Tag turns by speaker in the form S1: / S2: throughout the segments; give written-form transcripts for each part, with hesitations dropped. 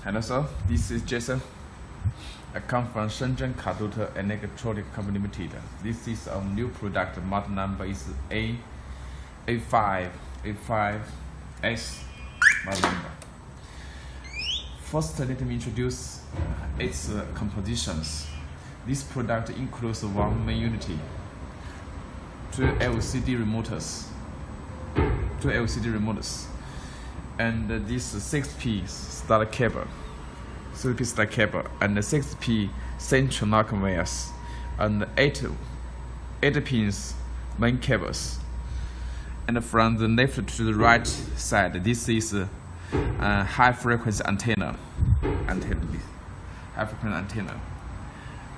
S1: Hello sir, this is Jason. I come from Shenzhen Cardot and Electronic Company Limited. This is our new product. Model number is A5S model number. First, let me introduce its compositions. This product includes one main unity, two LCD remotes, and this 6P starter cable, and the 6P central lock wires, and 8 pins main cables. And from the left to the right side, this is a high frequency antenna.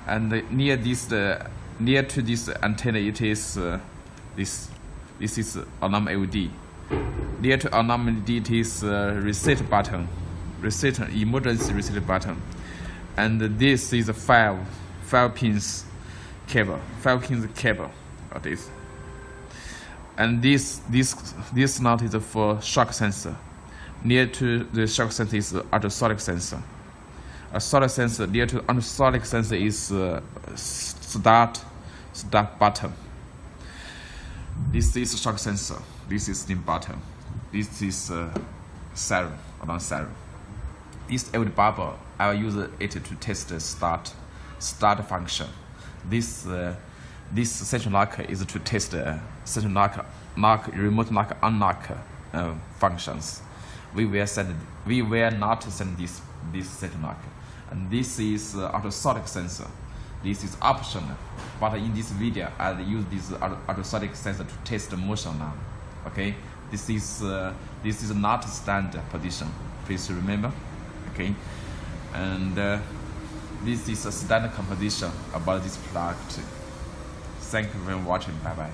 S1: And near to this antenna, it is this is alarm LED. Near to alarm LED, it is emergency reset button. And this is a 5 pins cable, of this. And this knot is for shock sensor. Near to the shock sensor is ultrasonic sensor. A solid sensor near to ultrasonic sensor is start button. This is shock sensor. This is steam button. This is siren, alarm siren. This LED bubble, I will use it to test the start function. This central lock is to test central lock, remote lock, unlock functions. We will not send this central lock. And this is ultrasonic sensor. This is optional, but in this video I will use this ultrasonic sensor to test the motion now. Okay, this is not standard position. Please remember. Okay, and this is a standard composition about this product. Thank you for watching. Bye bye.